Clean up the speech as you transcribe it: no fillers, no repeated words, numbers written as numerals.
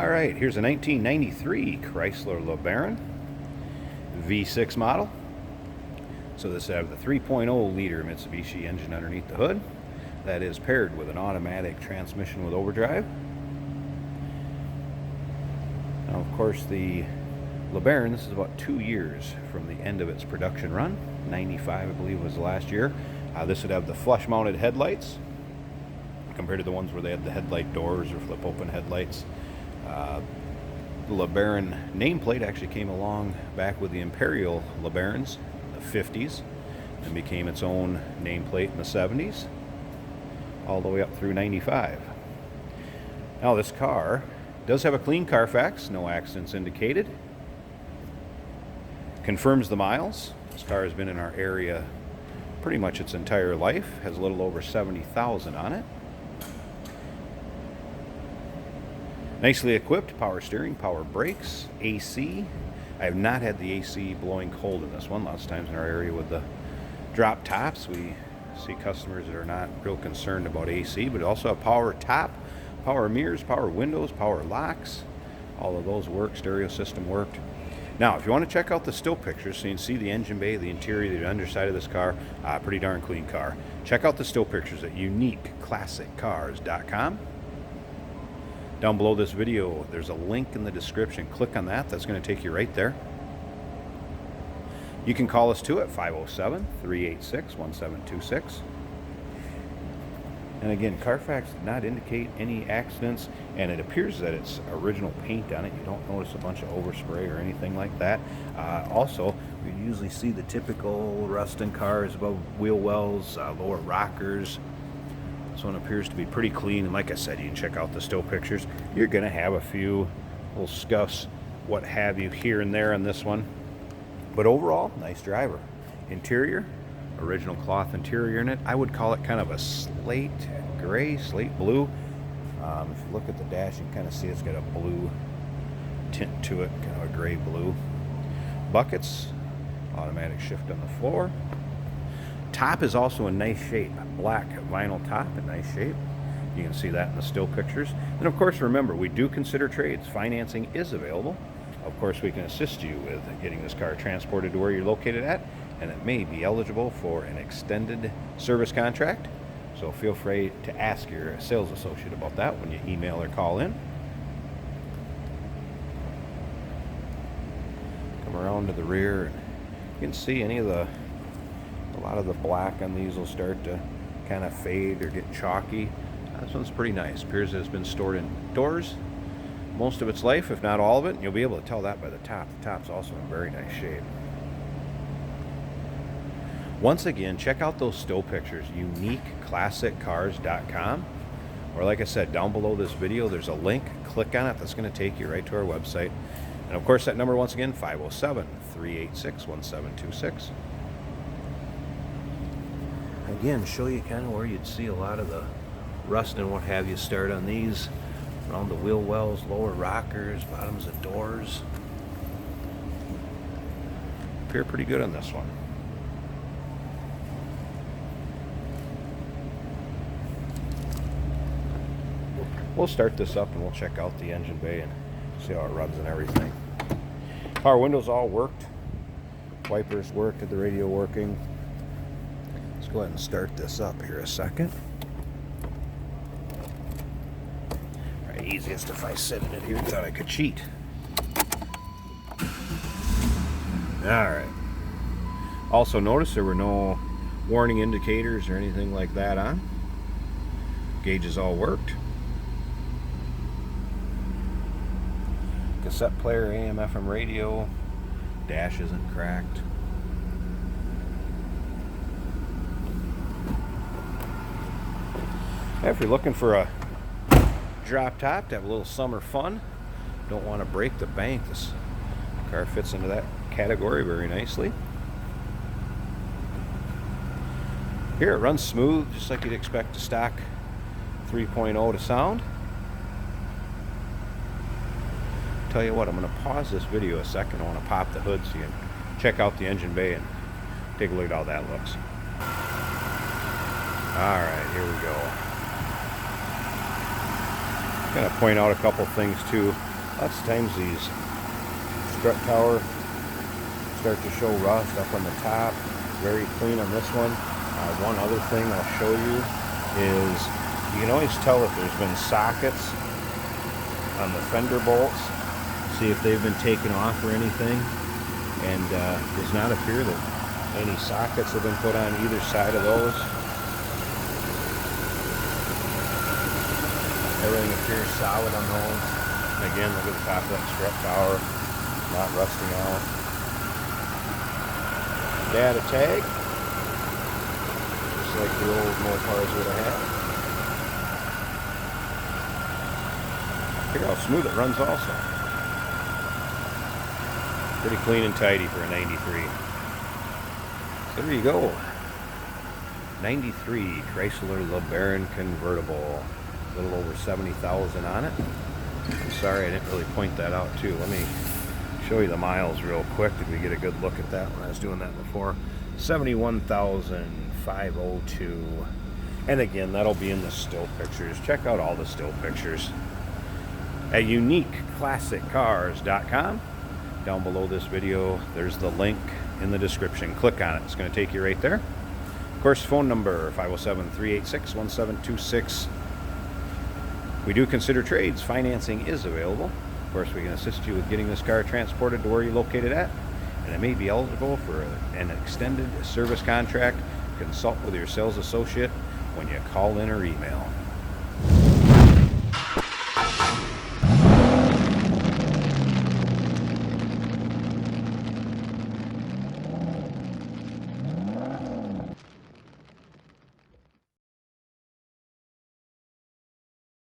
All right, here's a 1993 Chrysler LeBaron V6 model. So this has the 3.0 liter Mitsubishi engine underneath the hood. That is paired with an automatic transmission with overdrive. Now, of course, the LeBaron, this is about 2 years from the end of its production run. 95, I believe, was the last year. This would have the flush-mounted headlights compared to the ones where they had the headlight doors or flip-open headlights. The LeBaron nameplate actually came along back with the Imperial LeBarons in the 50s and became its own nameplate in the 70s, all the way up through 95. Now, this car does have a clean Carfax, no accidents indicated. Confirms the miles. This car has been in our area pretty much its entire life, has a little over 70,000 on it. Nicely equipped, power steering, power brakes, AC. I have not had the AC blowing cold in this one. Lots of times in our area with the drop tops, we see customers that are not real concerned about AC, but also a power top, power mirrors, power windows, power locks. All of those work, stereo system worked. Now, if you want to check out the still pictures so you can see the engine bay, the interior, the underside of this car, pretty darn clean car. Check out the still pictures at uniqueclassiccars.com. Down below this video, there's a link in the description. Click on that. That's going to take you right there. You can call us too at 507-386-1726. And again, Carfax did not indicate any accidents, and it appears that it's original paint on it. You don't notice a bunch of overspray or anything like that. Also, we usually see the typical rust in cars above wheel wells, lower rockers. This one appears to be pretty clean, and like I said, you can check out the still pictures. You're going to have a few little scuffs, what have you, here and there on this one. But overall, nice driver. Interior, original cloth interior in it. I would call it kind of a slate gray, slate blue. If you look at the dash, you can kind of see it's got a blue tint to it, kind of a gray blue. Buckets, automatic shift on the floor. Top is also in nice shape. Black vinyl top in nice shape. You can see that in the still pictures. And of course, remember, we do consider trades. Financing is available. Of course, we can assist you with getting this car transported to where you're located at, and it may be eligible for an extended service contract. So feel free to ask your sales associate about that when you email or call in. Come around to the rear, and you can see a lot of the black on these will start to kind of fade or get chalky. This one's pretty nice. Appears that it's been stored indoors most of its life, if not all of it. You'll be able to tell that by the top. The top's also in very nice shape. Once again, check out those still pictures, uniqueclassiccars.com. Or like I said, down below this video, there's a link. Click on it. That's going to take you right to our website. And of course, that number, once again, 507-386-1726. Again, show you kind of where you'd see a lot of the rust and what have you start on these. Around the wheel wells, lower rockers, bottoms of doors. Appear pretty good on this one. We'll start this up and we'll check out the engine bay and see how it runs and everything. Power windows all worked. Wipers worked, the radio working. Let's go ahead and start this up here a second. Easiest if I sit in it here. Thought I could cheat. Alright. Also notice there were no warning indicators or anything like that on. Gauges all worked. Cassette player, AM, FM radio. Dash isn't cracked. If you're looking for a drop top to have a little summer fun, don't want to break the bank, this car fits into that category very nicely. Here it runs smooth, just like you'd expect a stock 3.0 to sound. Tell you what, I'm going to pause this video a second. I want to pop the hood so you can check out the engine bay and take a look at how that looks. Alright, here we go. I'm going to point out a couple things too. Lots of times these strut tower start to show rust up on the top. Very clean on this one. One other thing I'll show you is you can always tell if there's been sockets on the fender bolts. See if they've been taken off or anything. And does not appear that any sockets have been put on either side of those. Everything appears solid on those. And again, look at the top of that strut tower, not rusting out. Data tag, just like the old Mopars would have had. Hear how smooth it runs also. Pretty clean and tidy for a 93. So there you go. 93 Chrysler LeBaron Convertible. A little over 70,000 on it. I'm sorry I didn't really point that out too. Let me show you the miles real quick. Did we get a good look at that when I was doing that before? 71,502. And again, that'll be in the still pictures. Check out all the still pictures at uniqueclassiccars.com. Down below this video, there's the link in the description. Click on it. It's going to take you right there. Of course, phone number 507-386-1726. We do consider trades. Financing is available. Of course, we can assist you with getting this car transported to where you're located at, and it may be eligible for an extended service contract. Consult with your sales associate when you call in or email.